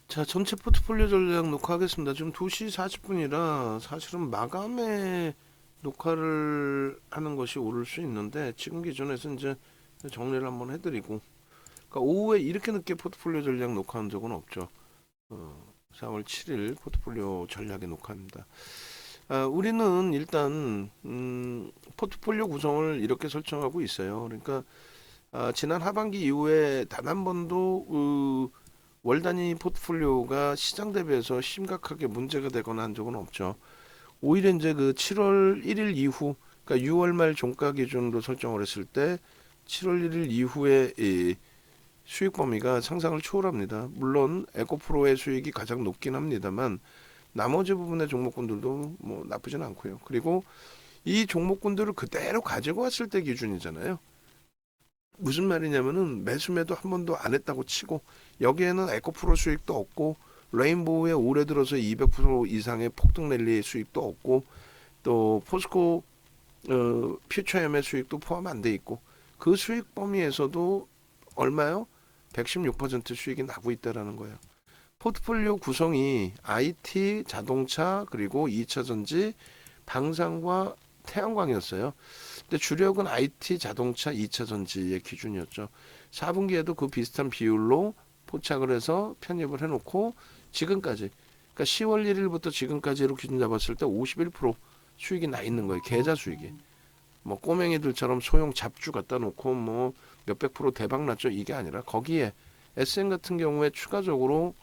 자, 전체 포트폴리오 전략 녹화하겠습니다. 지금 2시 40분이라 사실은 마감에 녹화를 하는 것이 옳을 수 있는데 지금 기준에서 이제 정리를 한번 해드리고, 그러니까 오후에 이렇게 늦게 포트폴리오 전략 녹화한 적은 없죠. 4월 7일 포트폴리오 전략의 녹화입니다. 우리는 일단 포트폴리오 구성을 이렇게 설정하고 있어요. 그러니까 지난 하반기 이후에 단 한 번도 월 단위 포트폴리오가 시장 대비해서 심각하게 문제가 되거나 한 적은 없죠. 오히려 이제 그 7월 1일 이후, 그러니까 6월 말 종가 기준으로 설정을 했을 때 7월 1일 이후에 이 수익 범위가 상상을 초월합니다. 물론 에코프로의 수익이 가장 높긴 합니다만 나머지 부분의 종목군들도 뭐 나쁘진 않고요. 그리고 이 종목군들을 그대로 가지고 왔을 때 기준이잖아요. 무슨 말이냐면은 매수매도 한 번도 안 했다고 치고 여기에는 에코프로 수익도 없고 레인보우에 올해 들어서 200% 이상의 폭등 랠리의 수익도 없고 또 포스코 퓨처엠의 수익도 포함 안 돼 있고 그 수익 범위에서도 얼마요? 116% 수익이 나고 있다라는 거예요. 포트폴리오 구성이 IT, 자동차, 그리고 2차 전지, 방산과 태양광이었어요. 근데 주력은 IT, 자동차, 2차 전지의 기준이었죠. 4분기에도 그 비슷한 비율로 포착을 해서 편입을 해놓고 지금까지, 그러니까 10월 1일부터 지금까지로 기준 잡았을 때 51% 수익이 나 있는 거예요. 계좌 수익이. 뭐 꼬맹이들처럼 소형 잡주 갖다 놓고 뭐 몇백 프로 대박 났죠. 이게 아니라 거기에 SN 같은 경우에 추가적으로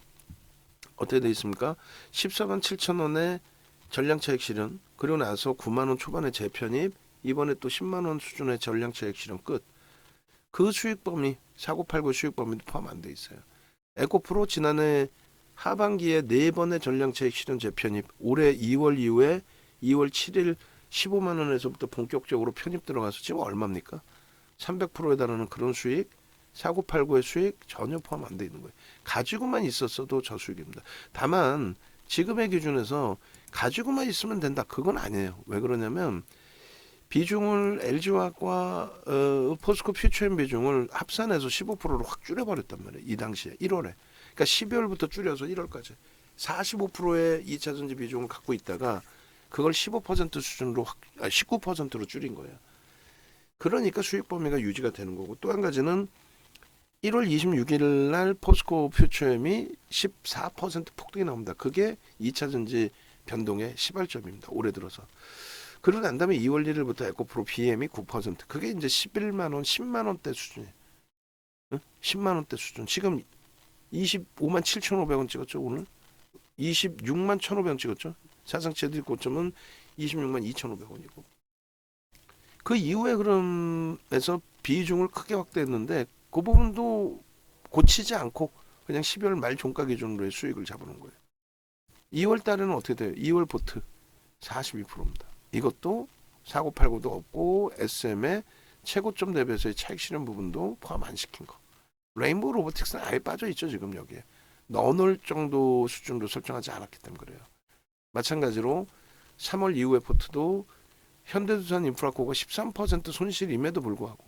어떻게 돼 있습니까? 14만 7천 원에 전량차익 실현, 그리고 나서 9만 원 초반에 재편입, 이번에 또 10만 원 수준의 전량차익 실현 끝. 그 수익 범위, 사고 팔고 수익 범위도 포함 안 돼 있어요. 에코프로 지난해 하반기에 4번의 전량차익 실현 재편입, 올해 2월 이후에 2월 7일 15만 원에서부터 본격적으로 편입 들어가서 지금 얼마입니까? 300%에 달하는 그런 수익, 사고 팔고의 수익 전혀 포함 안 돼 있는 거예요. 가지고만 있었어도 저수익입니다. 다만 지금의 기준에서 가지고만 있으면 된다. 그건 아니에요. 왜 그러냐면 비중을 LG화학과 포스코 퓨처엠 비중을 합산해서 15%로 확 줄여버렸단 말이에요. 이 당시에 1월에. 그러니까 12월부터 줄여서 1월까지 45%의 2차 전지 비중을 갖고 있다가 그걸 15% 수준으로 19%로 줄인 거예요. 그러니까 수익 범위가 유지가 되는 거고, 또 한 가지는 1월 26일 날 포스코 퓨처엠이 14% 폭등이 나옵니다. 그게 2차 전지 변동의 시발점입니다. 올해 들어서. 그러고 난 다음에 2월 1일부터 에코프로 BM이 9%. 그게 이제 11만 원, 10만 원대 수준이에요. 응? 10만 원대 수준. 지금 25만 7,500원 찍었죠, 오늘? 26만 1,500원 찍었죠? 사상 최대 고점은 26만 2,500원이고. 그 이후에 그럼에서 비중을 크게 확대했는데 그 부분도 고치지 않고 그냥 12월 말 종가 기준으로의 수익을 잡아놓은 거예요. 2월 달에는 어떻게 돼요? 2월 보트 42%입니다. 이것도 사고 팔고도 없고 SM의 최고점 대비해서의 차익 실현 부분도 포함 안 시킨 거. 레인보우 로보틱스는 아예 빠져 있죠, 지금 여기에. 넣어놓을 정도 수준으로 설정하지 않았기 때문에 그래요. 마찬가지로 3월 이후의 포트도 현대두산 인프라코가 13% 손실임에도 불구하고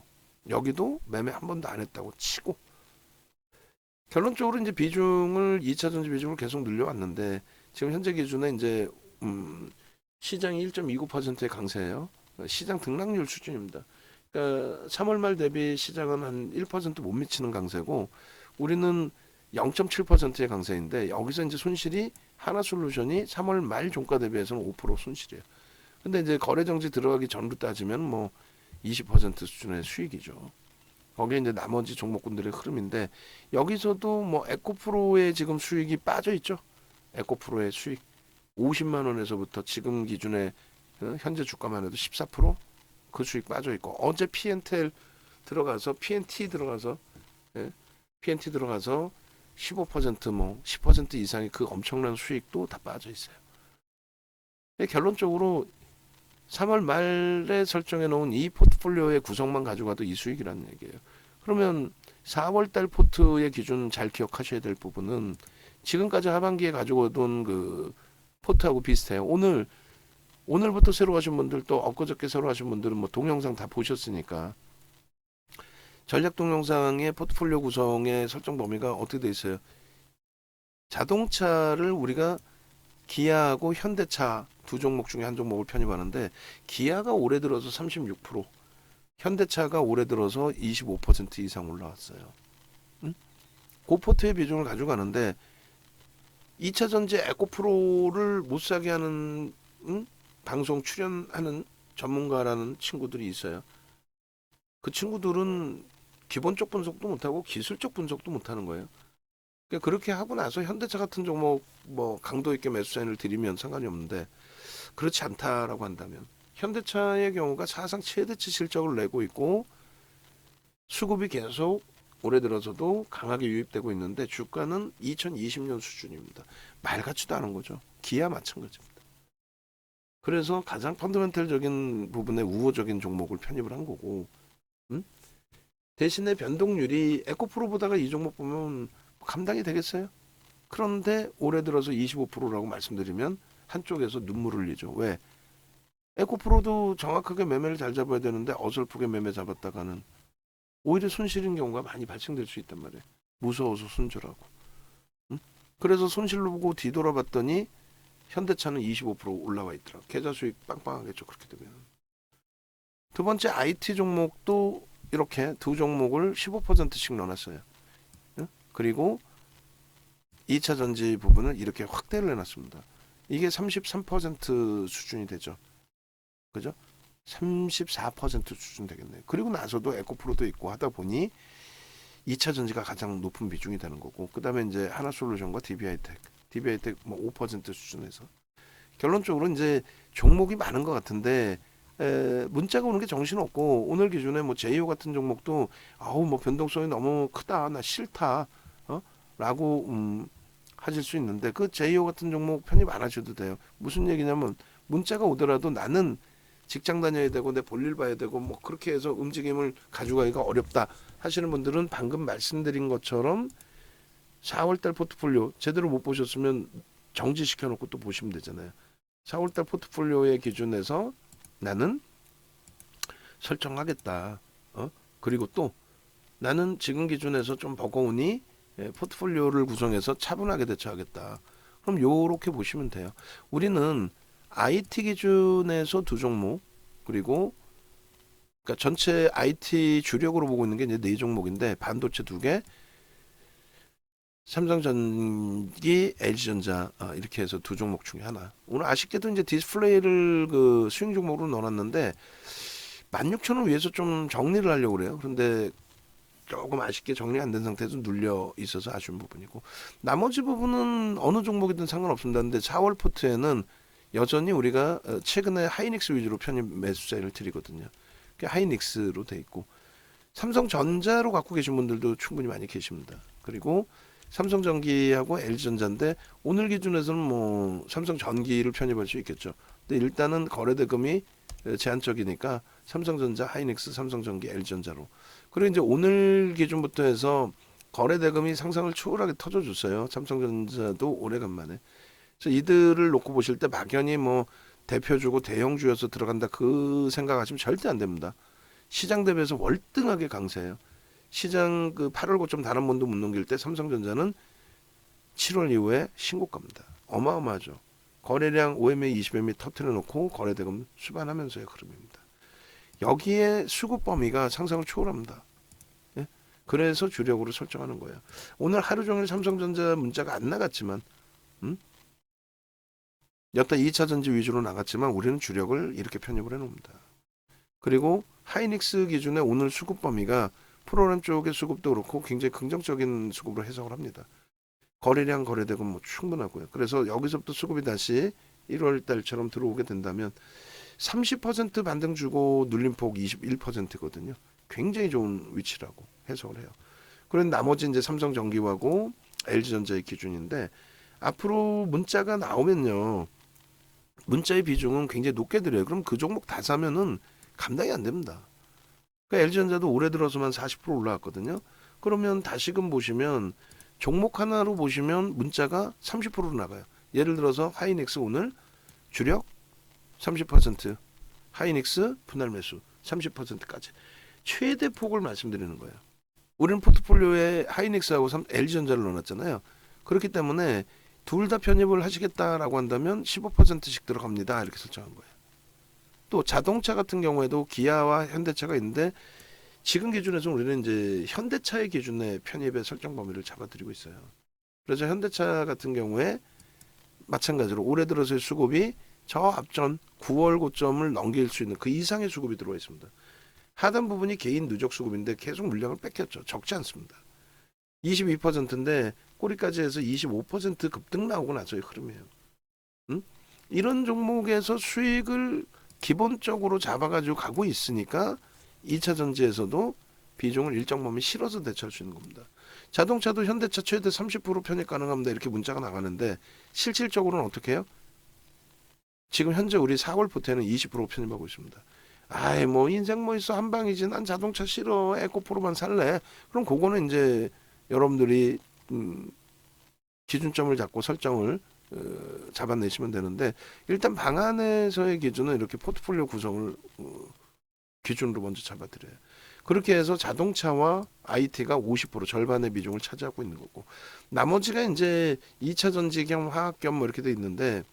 여기도 매매 한 번도 안 했다고 치고, 결론적으로 이제 비중을 2차 전지 비중을 계속 늘려왔는데 지금 현재 기준에 이제 시장이 1.29%의 강세예요. 시장 등락률 수준입니다. 그러니까 3월 말 대비 시장은 한 1%못 미치는 강세고 우리는 0.7%의 강세인데 여기서 이제 손실이 하나솔루션이 3월 말 종가 대비해서는 5% 손실이에요. 근데 이제 거래 정지 들어가기 전으로 따지면 뭐 20% 수준의 수익이죠. 거기에 이제 나머지 종목군들의 흐름인데 여기서도 뭐 에코프로의 지금 수익이 빠져 있죠. 에코프로의 수익 50만 원에서부터 지금 기준에 현재 주가만 해도 14%그 수익 빠져 있고, 어제 PNTL 들어가서 PNT 들어가서 예, PNT 들어가서 15%뭐 10% 이상의 그 엄청난 수익도 다 빠져 있어요. 결론적으로 3월 말에 설정해 놓은 이 포트폴리오의 구성만 가져가도 이 수익이라는 얘기예요. 그러면 4월 달 포트의 기준 잘 기억하셔야 될 부분은 지금까지 하반기에 가지고 오던 그 포트하고 비슷해요. 오늘부터 새로 하신 분들 또 엊그저께 새로 하신 분들은 뭐 동영상 다 보셨으니까 전략 동영상의 포트폴리오 구성의 설정 범위가 어떻게 돼 있어요? 자동차를 우리가 기아하고 현대차 두 종목 중에 한 종목을 편입하는데 기아가 올해 들어서 36%, 현대차가 올해 들어서 25% 이상 올라왔어요. 응? 고포트의 비중을 가져가는데 2차 전지 에코프로를 못 사게 하는 방송 출연하는 전문가라는 친구들이 있어요. 그 친구들은 기본적 분석도 못하고 기술적 분석도 못하는 거예요. 그러니까 그렇게 하고 나서 현대차 같은 종목 뭐 강도 있게 매수 사인을 드리면 상관이 없는데 그렇지 않다라고 한다면 현대차의 경우가 사상 최대치 실적을 내고 있고 수급이 계속 올해 들어서도 강하게 유입되고 있는데 주가는 2020년 수준입니다. 말 같지도 않은 거죠. 기아 마찬가지입니다. 그래서 가장 펀더멘털적인 부분에 우호적인 종목을 편입을 한 거고 대신에 변동률이 에코프로보다가 이 종목 보면 감당이 되겠어요? 그런데 올해 들어서 25%라고 말씀드리면 한쪽에서 눈물을 흘리죠. 왜? 에코프로도 정확하게 매매를 잘 잡아야 되는데 어설프게 매매 잡았다가는 오히려 손실인 경우가 많이 발생될 수 있단 말이에요. 무서워서 손절하고. 응? 그래서 손실로 보고 뒤돌아봤더니 현대차는 25% 올라와 있더라. 계좌 수익 빵빵하겠죠. 그렇게 되면. 두 번째 IT 종목도 이렇게 두 종목을 15%씩 넣어놨어요. 응? 그리고 2차 전지 부분을 이렇게 확대를 해놨습니다. 이게 33% 수준이 되죠. 그죠? 34% 수준 되겠네요. 그리고 나서도 에코프로도 있고 하다 보니 2차 전지가 가장 높은 비중이 되는 거고 그 다음에 이제 하나솔루션과 DB하이텍 뭐 5% 수준에서 결론적으로 이제 종목이 많은 것 같은데 문자가 오는 게 정신없고 오늘 기준에 뭐 제이오 같은 종목도 아우 뭐 변동성이 너무 크다 나 싫다 라고 하실 수 있는데 그 제이오 같은 종목 편입 안 하셔도 돼요. 무슨 얘기냐면 문자가 오더라도 나는 직장 다녀야 되고 내 볼일 봐야 되고 뭐 그렇게 해서 움직임을 가져가기가 어렵다 하시는 분들은 방금 말씀드린 것처럼 4월달 포트폴리오 제대로 못 보셨으면 정지시켜 놓고 또 보시면 되잖아요. 4월달 포트폴리오의 기준에서 나는 설정하겠다. 그리고 또 나는 지금 기준에서 좀 버거우니 포트폴리오를 구성해서 차분하게 대처하겠다. 그럼 요렇게 보시면 돼요. 우리는 IT 기준에서 두 종목 그리고 그러니까 전체 IT 주력으로 보고 있는 게 이제 네 종목인데 반도체 두 개, 삼성전기, LG전자 이렇게 해서 두 종목 중에 하나. 오늘 아쉽게도 이제 디스플레이를 그 수익 종목으로 넣어놨는데 16,000원 위에서 좀 정리를 하려고 그래요. 그런데 조금 아쉽게 정리 안 된 상태에서 눌려 있어서 아쉬운 부분이고 나머지 부분은 어느 종목이든 상관없습니다. 근데 4월 포트에는 여전히 우리가 최근에 하이닉스 위주로 편입 매수세를 드리거든요. 하이닉스로 돼 있고 삼성전자로 갖고 계신 분들도 충분히 많이 계십니다. 그리고 삼성전기하고 LG전자인데 오늘 기준에서는 뭐 삼성전기를 편입할 수 있겠죠. 근데 일단은 거래대금이 제한적이니까 삼성전자, 하이닉스, 삼성전기, LG전자로. 그리고 이제 오늘 기준부터 해서 거래대금이 상상을 초월하게 터져줬어요. 삼성전자도 오래간만에. 그래서 이들을 놓고 보실 때 막연히 뭐 대표주고 대형주여서 들어간다 그 생각하시면 절대 안 됩니다. 시장 대비해서 월등하게 강세예요. 시장 그 8월 고점 단 한 번도 못 넘길 때 삼성전자는 7월 이후에 신고가입니다. 어마어마하죠. 거래량 OMA 20MA 터트려 놓고 거래대금 수반하면서의 흐름입니다. 여기에 수급 범위가 상상을 초월합니다. 예? 그래서 주력으로 설정하는 거예요. 오늘 하루 종일 삼성전자 문자가 안 나갔지만 여타 2차 전지 위주로 나갔지만 우리는 주력을 이렇게 편입을 해놓습니다. 그리고 하이닉스 기준의 오늘 수급 범위가 프로그램 쪽의 수급도 그렇고 굉장히 긍정적인 수급으로 해석을 합니다. 거래량 거래대금 뭐 충분하고요. 그래서 여기서부터 수급이 다시 1월 달처럼 들어오게 된다면 30% 반등 주고 눌림폭 21%거든요. 굉장히 좋은 위치라고 해석을 해요. 그런데 나머지 이제 삼성전기하고 LG전자의 기준인데 앞으로 문자가 나오면요. 문자의 비중은 굉장히 높게 드려요. 그럼 그 종목 다 사면은 감당이 안 됩니다. 그러니까 LG전자도 올해 들어서만 40% 올라왔거든요. 그러면 다시금 보시면 종목 하나로 보시면 문자가 30%로 나가요. 예를 들어서 하이닉스 오늘 주력 30%, 하이닉스 분할 매수 30%까지 최대 폭을 말씀드리는 거예요. 우리는 포트폴리오에 하이닉스하고 LG전자를 넣어놨잖아요. 그렇기 때문에 둘 다 편입을 하시겠다라고 한다면 15%씩 들어갑니다. 이렇게 설정한 거예요. 또 자동차 같은 경우에도 기아와 현대차가 있는데 지금 기준에서 우리는 이제 현대차의 기준의 편입의 설정 범위를 잡아드리고 있어요. 그래서 현대차 같은 경우에 마찬가지로 올해 들어서의 수급이 저 앞전 9월 고점을 넘길 수 있는 그 이상의 수급이 들어와 있습니다. 하단 부분이 개인 누적 수급인데 계속 물량을 뺏겼죠. 적지 않습니다. 22%인데 꼬리까지 해서 25% 급등 나오고 나서의 흐름이에요. 이런 종목에서 수익을 기본적으로 잡아가지고 가고 있으니까 2차 전지에서도 비중을 일정 범위 실어서 대처할 수 있는 겁니다. 자동차도 현대차 최대 30% 편입 가능합니다. 이렇게 문자가 나가는데 실질적으로는 어떻게 해요? 지금 현재 우리 4월 포트에는 20% 편입하고 있습니다. 아이 뭐 인생 뭐 있어 한방이지 난 자동차 싫어 에코프로만 살래. 그럼 그거는 이제 여러분들이 기준점을 잡고 설정을 잡아내시면 되는데 일단 방안에서의 기준은 이렇게 포트폴리오 구성을 기준으로 먼저 잡아드려요. 그렇게 해서 자동차와 IT가 50% 절반의 비중을 차지하고 있는 거고 나머지가 이제 2차 전지 겸 화학 겸 뭐 이렇게 돼 있는데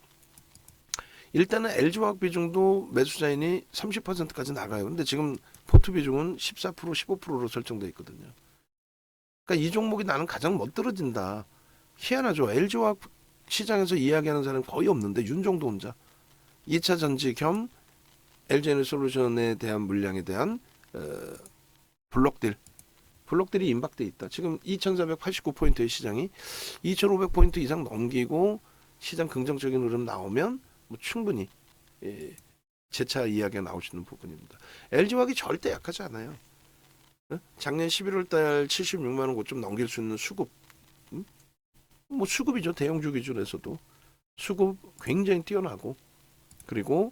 일단은 LG화학 비중도 매수자인이 30%까지 나가요. 근데 지금 포트 비중은 14% 15%로 설정돼 있거든요. 그러니까 이 종목이 나는 가장 못 떨어진다. 희한하죠. LG화학 시장에서 이야기하는 사람이 거의 없는데 윤정도 혼자 2차 전지 겸 LG에너지솔루션에 대한 물량에 대한 블록들이 임박돼 있다. 지금 2,489포인트의 시장이 2,500포인트 이상 넘기고 시장 긍정적인 흐름 나오면 뭐 충분히 재차 이야기가 나올 수 있는 부분입니다. LG화학이 절대 약하지 않아요. 작년 11월 달 76만 원 고점 넘길 수 있는 수급. 뭐 수급이죠. 대형주 기준에서도 수급 굉장히 뛰어나고 그리고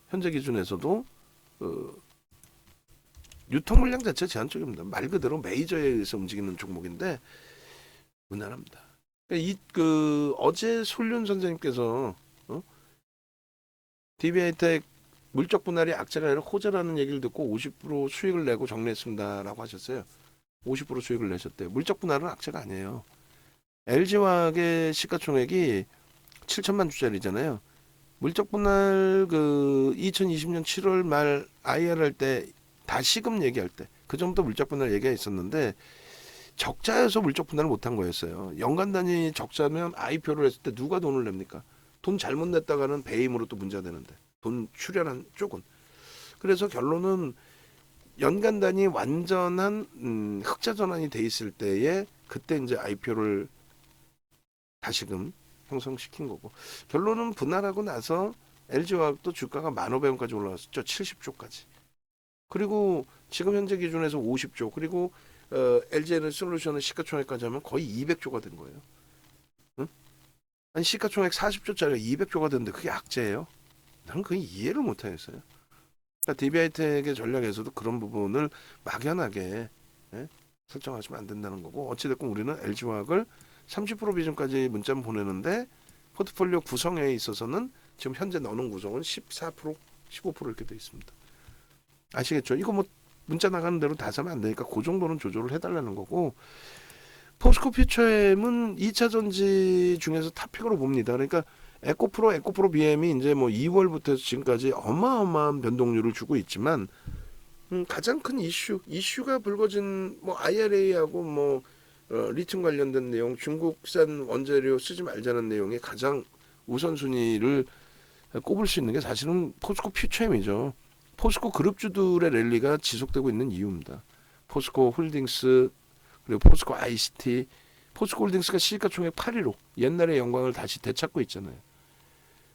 현재 기준에서도 유통 물량 자체 제한적입니다. 말 그대로 메이저에 의해서 움직이는 종목인데 무난합니다. 그러니까 어제 솔륜 선생님께서 DB하이텍 물적 분할이 악재가 아니라 호재라는 얘기를 듣고 50% 수익을 내고 정리했습니다라고 하셨어요. 50% 수익을 내셨대요. 물적 분할은 악재가 아니에요. LG화학의 시가총액이 7천만 주짜리잖아요. 물적 분할 2020년 7월 말 IR 할 때 다시금 얘기할 때 그 정도 물적 분할 얘기가 있었는데 적자여서 물적 분할을 못한 거였어요. 연간 단위 적자면 IPO를 했을 때 누가 돈을 냅니까? 돈 잘못 냈다가는 배임으로 또 문제가 되는데 돈 출연한 쪽은 그래서 결론은 연간 단위 완전한 흑자 전환이 돼 있을 때에 그때 이제 IPO를 다시금 형성시킨 거고 결론은 분할하고 나서 LG화학도 주가가 1,500원까지 올라왔었죠. 70조까지. 그리고 지금 현재 기준에서 50조 그리고 LG에너지솔루션의 시가총액까지 하면 거의 200조가 된 거예요. 응? 아니 시가총액 40조짜리가 200조가 됐는데 그게 악재예요? 난 그게 이해를 못하겠어요. 그러니까 DB하이텍의 전략에서도 그런 부분을 막연하게 설정하시면 안 된다는 거고 어찌됐건 우리는 LG화학을 30% 비중까지 문자를 보내는데 포트폴리오 구성에 있어서는 지금 현재 넣는 구성은 14%, 15% 이렇게 돼 있습니다. 아시겠죠? 이거 뭐 문자 나가는 대로 다 사면 안 되니까 그 정도는 조절을 해달라는 거고 포스코 퓨처엠은 2차 전지 중에서 탑픽으로 봅니다. 그러니까 에코프로 BM이 이제 뭐 2월부터 지금까지 어마어마한 변동률을 주고 있지만 가장 큰 이슈가 불거진 뭐 IRA하고 뭐 리튬 관련된 내용, 중국산 원재료 쓰지 말자는 내용이 가장 우선순위를 꼽을 수 있는 게 사실은 포스코 퓨처엠이죠. 포스코 그룹주들의 랠리가 지속되고 있는 이유입니다. 포스코 홀딩스 그리고 포스코 ICT, 포스코 홀딩스가 시가총액 8위로 옛날의 영광을 다시 되찾고 있잖아요.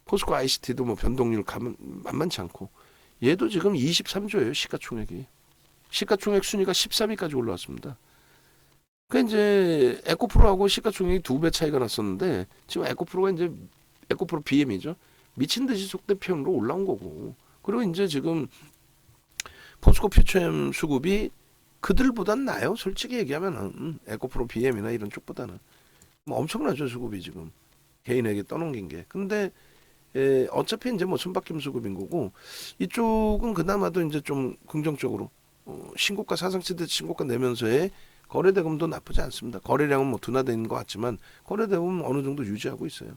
포스코 ICT도 뭐 변동률 만만치 않고 얘도 지금 23조예요. 시가총액이. 시가총액 순위가 13위까지 올라왔습니다. 그 이제 에코프로하고 시가총액이 2배 차이가 났었는데 지금 에코프로가 이제 에코프로 BM이죠. 미친 듯이 속대편으로 올라온 거고. 그리고 이제 지금 포스코 퓨처엠 수급이 그들보단 나요. 솔직히 얘기하면은 에코프로 BM이나 이런 쪽보다는 뭐 엄청나죠 수급이 지금 개인에게 떠넘긴 게. 근데 어차피 이제 뭐 손바뀜 수급인 거고 이쪽은 그나마도 이제 좀 긍정적으로 신고가 사상치대 신고가 내면서의 거래대금도 나쁘지 않습니다. 거래량은 뭐 둔화되는 것 같지만 거래대금은 어느 정도 유지하고 있어요.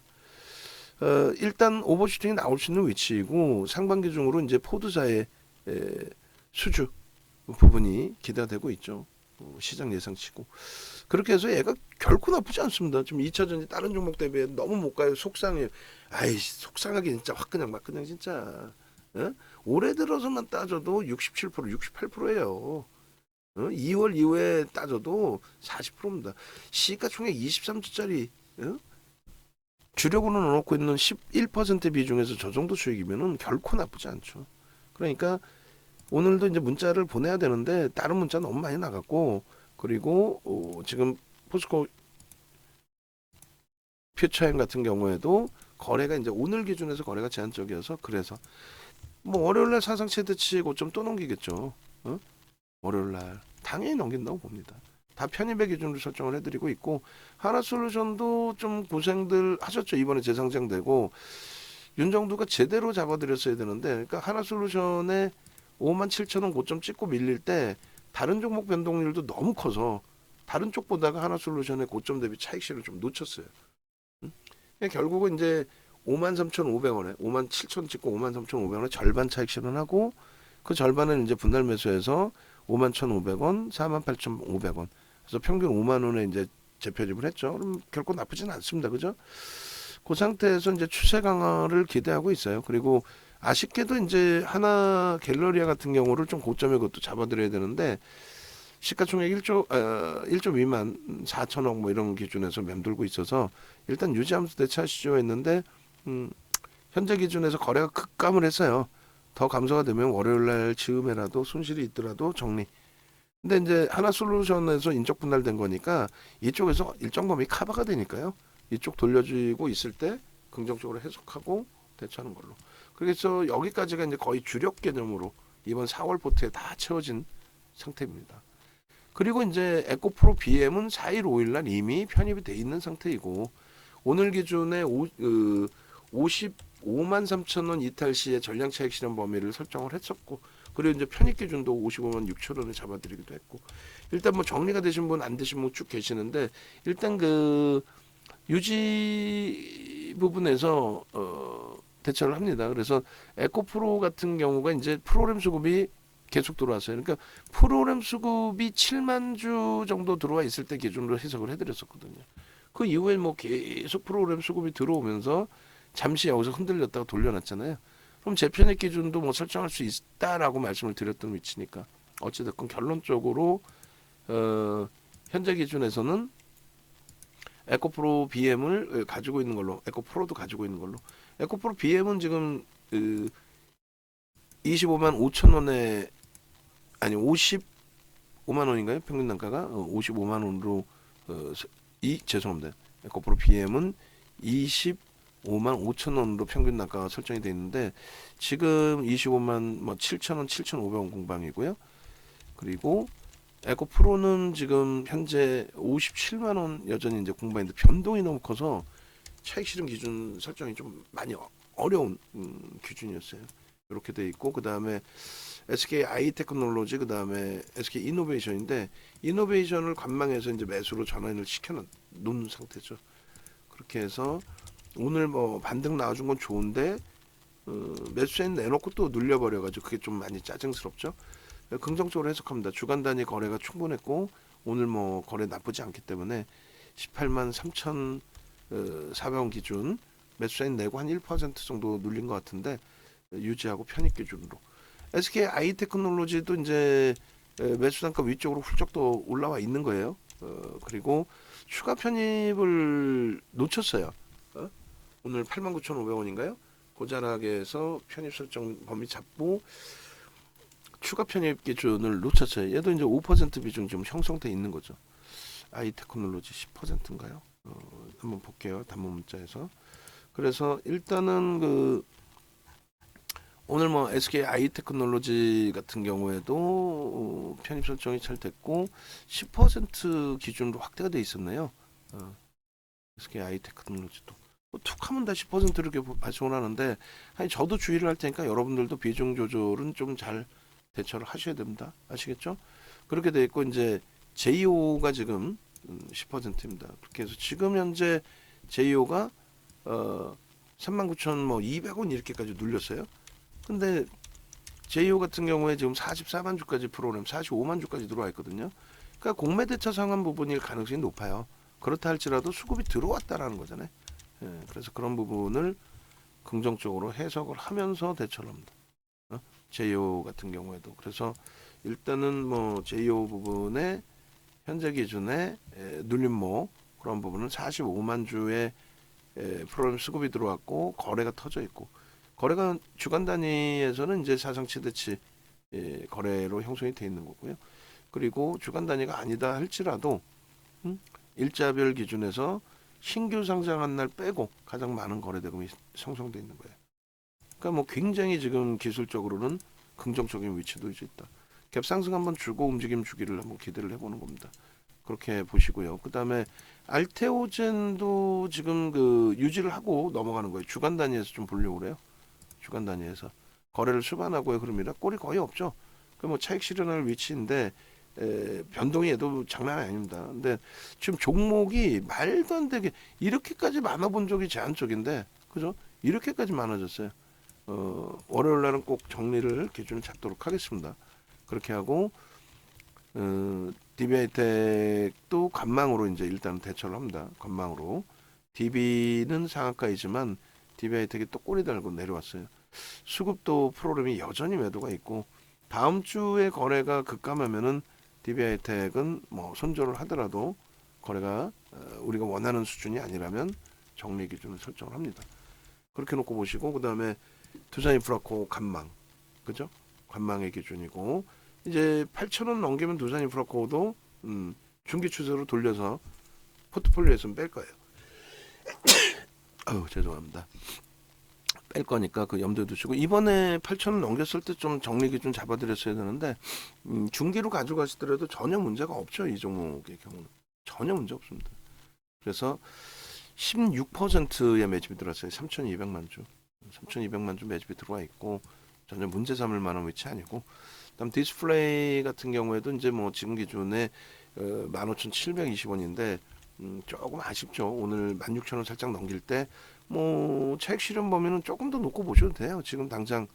일단 오버슈팅이 나올 수 있는 위치이고 상반기 중으로 이제 포드사의 수주 부분이 기대가 되고 있죠. 시장 예상치고 그렇게 해서 얘가 결코 나쁘지 않습니다. 지금 2차전지 다른 종목 대비해 너무 못 가요. 속상해요. 아이 속상하게 진짜 화끈냥 막그냥 진짜. 올해 들어서만 따져도 67%, 68%예요. 2월 이후에 따져도 40%입니다. 시가총액 23조짜리 주력으로 넣어놓고 있는 11% 비중에서 저 정도 수익이면은 결코 나쁘지 않죠. 그러니까 오늘도 이제 문자를 보내야 되는데 다른 문자 너무 많이 나갔고 그리고 지금 포스코 퓨처엠 같은 경우에도 거래가 이제 오늘 기준에서 거래가 제한적이어서 그래서 뭐 월요일날 사상 최대치 고점 또 넘기겠죠. 월요일날 당연히 넘긴다고 봅니다. 다 편입의 기준으로 설정을 해드리고 있고 하나솔루션도 좀 고생들 하셨죠. 이번에 재상장되고 윤정두가 제대로 잡아드렸어야 되는데 그러니까 하나솔루션에 57,000원 고점 찍고 밀릴 때 다른 종목 변동률도 너무 커서 다른 쪽보다가 하나솔루션의 고점 대비 차익실을 좀 놓쳤어요. 결국은 이제 53,500원에 57,000원 찍고 53,500원에 절반 차익 실현하고 그 절반을 이제 분할 매수해서 51,500원, 48,500원. 그래서 평균 5만 원에 이제 재편입을 했죠. 그럼 결코 나쁘진 않습니다. 그죠? 그 상태에서 이제 추세 강화를 기대하고 있어요. 그리고 아쉽게도 이제 하나 갤러리아 같은 경우를 좀 고점에 그것도 잡아드려야 되는데 시가총액 1조 미만 4천억 뭐 이런 기준에서 맴돌고 있어서 일단 유지하면서 대차시죠 했는데 현재 기준에서 거래가 급감을 했어요. 더 감소가 되면 월요일날 즈음에라도 손실이 있더라도 정리. 근데 이제 하나솔루션에서 인적 분할된 거니까 이쪽에서 일정 범위 커버가 되니까요. 이쪽 돌려주고 있을 때 긍정적으로 해석하고 대처하는 걸로. 그래서 여기까지가 이제 거의 주력 개념으로 이번 4월 포트에 다 채워진 상태입니다. 그리고 이제 에코프로 BM은 4일, 5일날 이미 편입이 돼 있는 상태이고 오늘 기준에 55만 3천 원 이탈 시에 전량 차익 실현 범위를 설정을 했었고 그리고 이제 편입 기준도 55만 6천 원을 잡아드리기도 했고 일단 뭐 정리가 되신 분 안 되신 분 쭉 계시는데 일단 그 유지 부분에서 대처를 합니다. 그래서 에코프로 같은 경우가 이제 프로그램 수급이 계속 들어왔어요. 그러니까 프로그램 수급이 7만 주 정도 들어와 있을 때 기준으로 해석을 해드렸었거든요. 그 이후에 뭐 계속 프로그램 수급이 들어오면서 잠시 여기서 흔들렸다가 돌려놨잖아요. 그럼 재편입 기준도 뭐 설정할 수 있다라고 말씀을 드렸던 위치니까 어찌됐건 결론적으로 현재 기준에서는 에코프로 BM을 가지고 있는 걸로 에코프로도 가지고 있는 걸로 에코프로 BM은 지금 25만 5천 원에 아니 55만 원인가요? 평균 단가가 55만 원으로 죄송합니다. 에코프로 BM은 25만 5천 원으로 평균 단가가 설정이 되어 있는데 지금 25만 뭐 7천 원, 7,500원 공방이고요. 그리고 에코프로는 지금 현재 57만 원 여전히 이제 공방인데 변동이 너무 커서 차익 실현 기준 설정이 좀 많이 어려운 기준이었어요. 이렇게 돼 있고 그 다음에 SK 아이테크놀로지 그 다음에 SK 이노베이션인데 이노베이션을 관망해서 이제 매수로 전환을 시켜놓은 상태죠. 그렇게 해서 오늘 뭐 반등 나와준 건 좋은데 매수엔 내놓고 또 눌려버려가지고 그게 좀 많이 짜증스럽죠. 긍정적으로 해석합니다. 주간 단위 거래가 충분했고 오늘 뭐 거래 나쁘지 않기 때문에 18만 3,400원 기준 매수엔 내고 한 1% 정도 눌린 것 같은데 유지하고 편입 기준으로 SK 아이테크놀로지도 이제 매수 단가 위쪽으로 훌쩍 더 올라와 있는 거예요. 그리고 추가 편입을 놓쳤어요. 오늘 89,500원인가요? 고자락에서 편입 설정 범위 잡고 추가 편입 기준을 놓쳤어요. 얘도 이제 5% 비중 좀 형성돼 있는 거죠. 아이테크놀로지 10%인가요? 한번 볼게요. 단문 문자에서. 그래서 일단은 그 오늘 뭐 SK 아이테크놀로지 같은 경우에도 편입 설정이 잘 됐고 10% 기준으로 확대가 돼 있었네요. SK 아이테크놀로지도 툭하면 다 10% 이렇게 발송을 하는데 아니 저도 주의를 할 테니까 여러분들도 비중 조절은 좀 잘 대처를 하셔야 됩니다. 아시겠죠? 그렇게 돼 있고 이제 JO가 지금 10%입니다. 그렇게 해서 지금 현재 JO가 39,200원 이렇게까지 눌렸어요. 근데 JO 같은 경우에 지금 44만 주까지 프로그램 45만 주까지 들어와 있거든요. 그러니까 공매대차 상환 부분일 가능성이 높아요. 그렇다 할지라도 수급이 들어왔다라는 거잖아요. 예, 그래서 그런 부분을 긍정적으로 해석을 하면서 대처를 합니다. JO 같은 경우에도. 그래서 일단은 뭐 JO 부분에 현재 기준에 눌림목 그런 부분은 45만 주의 프로그램 수급이 들어왔고 거래가 터져 있고, 거래가 주간 단위에서는 이제 사상 최대치 거래로 형성이 돼 있는 거고요. 그리고 주간 단위가 아니다 할지라도 일자별 기준에서 신규 상장한 날 빼고 가장 많은 거래 대금이 형성돼 있는 거예요. 그러니까 뭐 굉장히 지금 기술적으로는 긍정적인 위치도 이제 있다. 갭 상승 한번 주고 움직임 주기를 한번 기대를 해보는 겁니다. 그렇게 보시고요. 그 다음에 알테오젠도 지금 그 유지를 하고 넘어가는 거예요. 주간 단위에서 좀 보려고 그래요. 주간 단위에서 거래를 수반하고요. 그럽니다. 꼴이 거의 없죠. 그 뭐 차익 실현할 위치인데 변동이 얘도 장난 아닙니다. 근데 지금 종목이 말도 안 되게 이렇게까지 많아본 적이 제한적인데, 그죠? 이렇게까지 많아졌어요. 월요일 날은 꼭 정리를 기준을 잡도록 하겠습니다. 그렇게 하고 DB하이텍도 관망으로 이제 일단 대처를 합니다. 관망으로. DB는 상한가이지만 DB하이텍이 또 꼬리 달고 내려왔어요. 수급도 프로그램이 여전히 매도가 있고, 다음 주에 거래가 급감하면은 DB하이텍은 뭐 손절을 하더라도 거래가 우리가 원하는 수준이 아니라면 정리 기준을 설정을 합니다. 그렇게 놓고 보시고, 그 다음에 두산인프라코 관망, 그죠? 관망의 기준이고, 이제 8,000원 넘기면 두산인프라코도 중기 추세로 돌려서 포트폴리오에서 뺄 거예요. 아유, 죄송합니다. 뺄 거니까 그 염두에 두시고, 이번에 8,000원 넘겼을 때 좀 정리 기준 잡아드렸어야 되는데 중기로 가져가시더라도 전혀 문제가 없죠. 이 종목의 경우는 전혀 문제 없습니다. 그래서 16%의 매집이 들어왔어요. 3,200만 주 3,200만 주 매집이 들어와 있고 전혀 문제 삼을 만한 위치 아니고, 그다음 디스플레이 같은 경우에도 이제 뭐 지금 기준에 15,720원인데 조금 아쉽죠. 오늘 16,000원 살짝 넘길 때 뭐 차익 실현 범위는 조금 더 놓고 보셔도 돼요. 지금 당장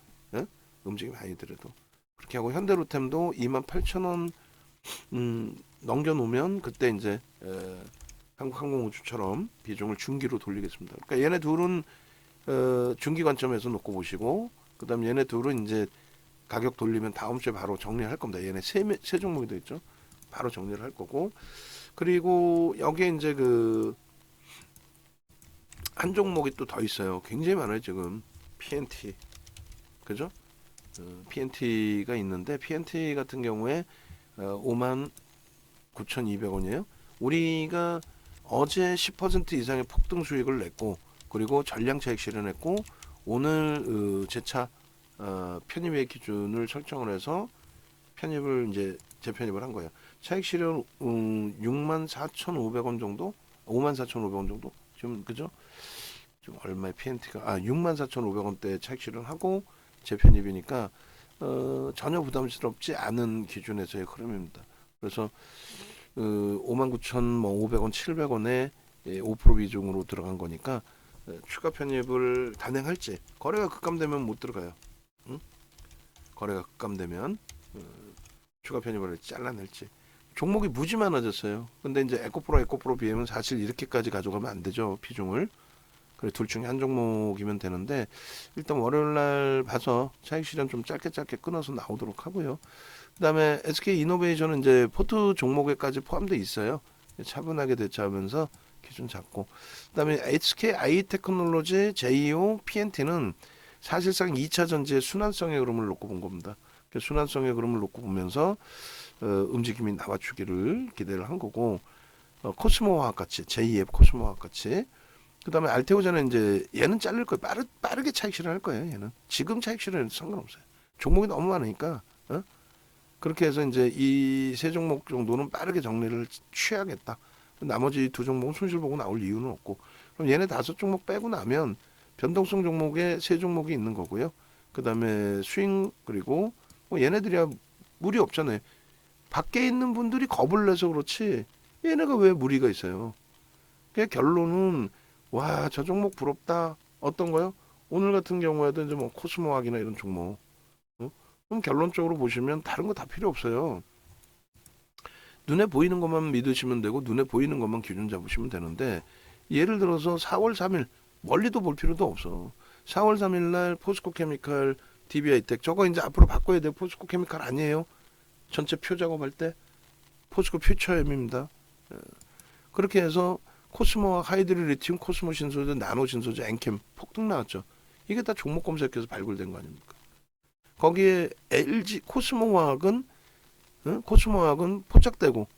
움직임이 아니더라도. 그렇게 하고 현대로템도 28,000원 넘겨놓으면 그때 이제 한국항공우주처럼 비중을 중기로 돌리겠습니다. 그러니까 얘네 둘은 중기 관점에서 놓고 보시고, 그다음 얘네 둘은 이제 가격 돌리면 다음 주에 바로 정리할 겁니다. 얘네 세 종목이 더 있죠. 바로 정리를 할 거고, 그리고 여기에 이제 그 한 종목이 또 더 있어요. 굉장히 많아요 지금. PNT, 그죠? PNT가 있는데 PNT 같은 경우에 59,200원이에요. 우리가 어제 10% 이상의 폭등 수익을 냈고, 그리고 전량 차익 실현했고, 오늘 재차 편입의 기준을 설정을 해서 편입을 이제 재편입을 한 거예요. 차익 실현 64,500원 정도, 54,500원 정도 지금, 그죠? 지금 얼마의 PNT가 64,500원대 차익 실현하고 재편입이니까 전혀 부담스럽지 않은 기준에서의 흐름입니다. 그래서 59,500원, 700원에 5% 비중으로 들어간 거니까 추가 편입을 단행할지, 거래가 급감되면 못 들어가요. 응? 거래가 급감되면 추가 편입을 잘라낼지. 종목이 무지 많아졌어요. 근데 이제 에코프로 BM은 사실 이렇게까지 가져가면 안 되죠, 비중을. 그래, 둘 중에 한 종목이면 되는데 일단 월요일 날 봐서 차익 실현 좀 짧게 끊어서 나오도록 하고요. 그다음에 SK 이노베이션은 이제 포트 종목에까지 포함되어 있어요. 차분하게 대처하면서 기준 잡고, 그다음에 SK 아이테크놀로지, JO, PNT는 사실상 2차 전지의 순환성의 흐름을 놓고 본 겁니다. 순환성의 흐름을 놓고 보면서 움직임이 나와주기를 기대를 한 거고, 코스모화학 같이, 제2의 코스모화학 같이, 그 다음에 알테오전은 이제 얘는 자를 거예요. 빠르게 차익 실현할 거예요. 얘는 지금 차익 실현은 상관없어요. 종목이 너무 많으니까 그렇게 해서 이제 이 세 종목 정도는 빠르게 정리를 취하겠다. 나머지 두 종목은 손실 보고 나올 이유는 없고, 그럼 얘네 5종목 빼고 나면 변동성 종목에 세 종목이 있는 거고요. 그 다음에 스윙, 그리고 뭐 얘네들이야 무리 없잖아요. 밖에 있는 분들이 겁을 내서 그렇지 얘네가 왜 무리가 있어요. 그 결론은 와, 저 종목 부럽다. 어떤 거요? 오늘 같은 경우에도 이제 뭐 코스모학이나 이런 종목. 어? 그럼 결론적으로 보시면 다른 거 다 필요 없어요. 눈에 보이는 것만 믿으시면 되고 눈에 보이는 것만 기준 잡으시면 되는데 예를 들어서 4월 3일 멀리도 볼 필요도 없어. 4월 3일 날 포스코 케미칼 DB하이텍 저거 이제 앞으로 바꿔야 돼요. 포스코 케미칼 아니에요. 전체 표 작업할 때 포스코 퓨처엠입니다. 그렇게 해서 코스모와 하이드리 리튬, 코스모 신소재, 나노 신소재, 엔캠 폭등 나왔죠. 이게 다 종목 검색해서 발굴된 거 아닙니까? 거기에 LG 코스모화학은 코스모화학은 포착되고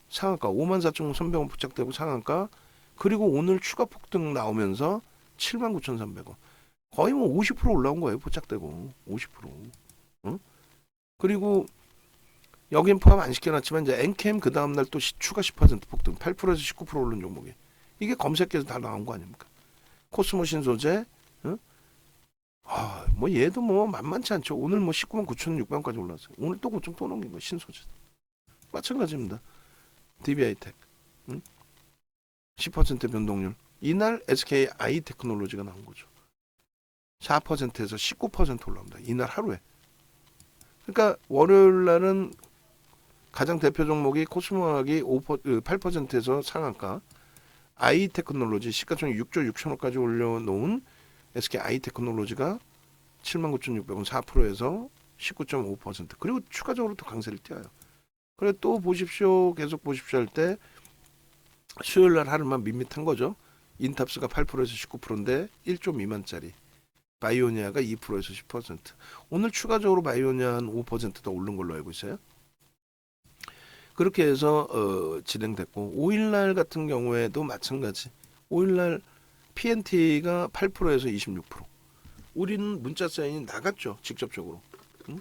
상한가 54,300원 포착되고 상한가 그리고 오늘 추가 폭등 나오면서 79,300원 거의 뭐 50% 올라온 거예요. 포착되고 50%. 응? 그리고 여긴 포함 안 시켜놨지만 이제 엔캠 그 다음날 또 추가 10% 폭등 8%에서 19% 오른 종목이 이게 검색해서 다 나온 거 아닙니까? 코스모 신소재 응? 뭐 얘도 뭐 만만치 않죠. 오늘 뭐 19만 9,600원까지 올랐어요. 오늘 또 고점 또 넘긴 거 신소재 마찬가지입니다. DB하이텍 10% 변동률 이날 SK 아이테크놀로지가 나온 거죠. 4%에서 19% 올라옵니다. 이날 하루에. 그러니까 월요일 날은 가장 대표 종목이 코스모학이 8%에서 상한가 아이테크놀로지 시가총액 6조 6천억까지 올려놓은 SK 아이테크놀로지가 79,600원 4%에서 19.5% 그리고 추가적으로 또 강세를 띄어요. 그래 또 보십시오. 계속 보십시오 할 때 수요일 날 하루만 밋밋한 거죠. 인탑스가 8%에서 19%인데 1조 미만짜리. 바이오니아가 2%에서 10%. 오늘 추가적으로 바이오니아 한 5%더 오른 걸로 알고 있어요. 그렇게 해서 진행됐고 5일날 같은 경우에도 마찬가지. 5일날 PNT가 8%에서 26%. 우리는 문자 사인이 나갔죠. 직접적으로. 응?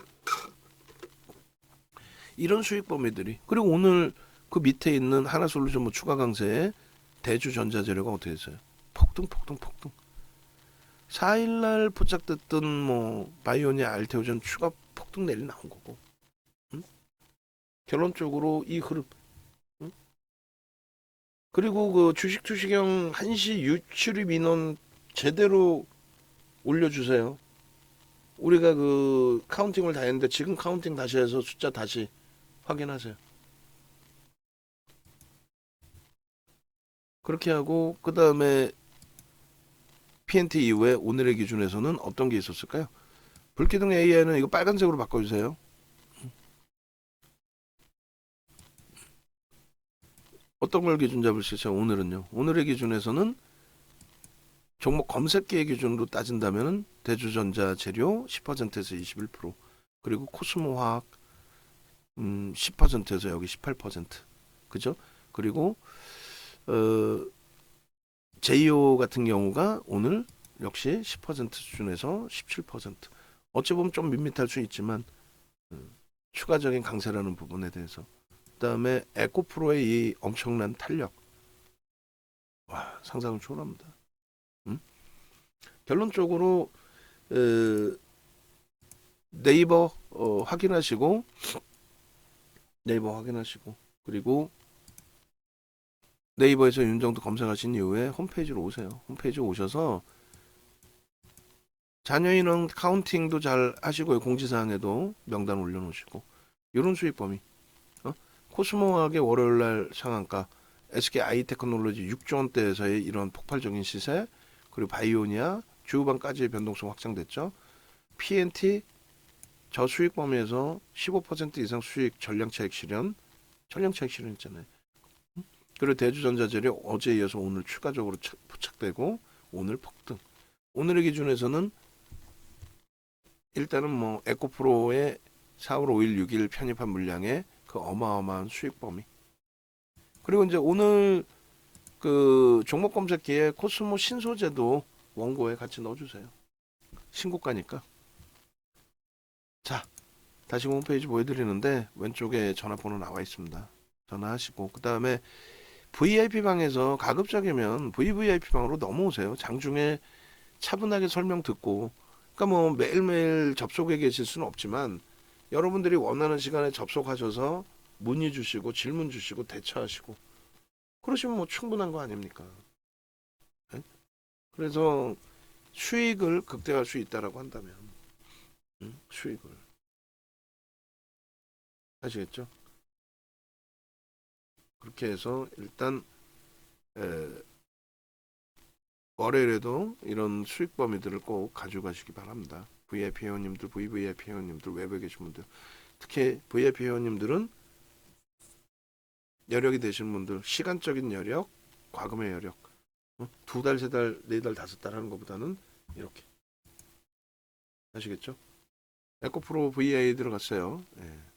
이런 수익 범위들이. 그리고 오늘 그 밑에 있는 하나솔루션 뭐 추가 강세에 대주전자재료가 어떻게 됐어요? 폭등. 4일날 포착됐던 뭐 바이오니아 알테오전 추가 폭등 내리 나온 거고. 응? 결론적으로 이 흐름. 응? 그리고 그 주식 투시경 1시 유출입 인원 제대로 올려주세요. 우리가 그 카운팅을 다 했는데 지금 카운팅 다시 해서 숫자 다시 확인하세요. 그렇게 하고 그 다음에 PNT 이후에 오늘의 기준에서는 어떤 게 있었을까요? 불기둥 AI는 이거 빨간색으로 바꿔주세요. 어떤 걸 기준 잡을 수 있어요? 오늘은요. 오늘의 기준에서는 종목 검색기의 기준으로 따진다면 대주전자 재료 10%에서 21% 그리고 코스모화학 10%에서 여기 18% 그죠? 그리고 제이오 같은 경우가 오늘 역시 10% 수준에서 17% 어찌 보면 좀 밋밋할 수 있지만 추가적인 강세라는 부분에 대해서 그다음에 에코프로의 이 엄청난 탄력 와 상상은 초월합니다. 결론적으로 네이버 확인하시고 그리고 네이버에서 윤정도 검색하신 이후에 홈페이지로 오세요. 홈페이지 오셔서 자녀인원 카운팅도 잘 하시고요. 공지사항에도 명단 올려놓으시고 이런 수익 범위 코스모학의 월요일날 상한가 SK 아이테크놀로지 6조 원대에서의 이런 폭발적인 시세 그리고 바이오니아 주후반까지의 변동성 확장됐죠. PNT 저수익 범위에서 15% 이상 수익 전량차익 실현 있잖아요. 그리고 대주전자재료 어제에 이어서 오늘 추가적으로 포착되고 오늘 폭등. 오늘의 기준에서는 일단은 뭐 에코프로의 4월 5일 6일 편입한 물량의 그 어마어마한 수익 범위. 그리고 이제 오늘 그 종목 검색기에 코스모 신소재도 원고에 같이 넣어주세요. 신고가니까. 자, 다시 홈페이지 보여드리는데 왼쪽에 전화번호 나와 있습니다. 전화하시고 그 다음에 VIP방에서 가급적이면 VVIP방으로 넘어오세요. 장중에 차분하게 설명 듣고 그러니까 뭐 매일매일 접속해 계실 수는 없지만 여러분들이 원하는 시간에 접속하셔서 문의 주시고 질문 주시고 대처하시고 그러시면 뭐 충분한 거 아닙니까? 예? 그래서 수익을 극대화할 수 있다라고 한다면 수익을 아시겠죠? 그렇게 해서 일단 에, 월요일에도 이런 수익 범위들을 꼭 가져가시기 바랍니다. VIP 회원님들, VVIP 회원님들, 외부에 계신 분들, 특히 VIP 회원님들은 여력이 되시는 분들, 시간적인 여력, 과금의 여력, 두 달, 세 달, 네 달, 다섯 달 하는 것보다는 이렇게 아시겠죠? 에코프로 VI 들어갔어요. 예.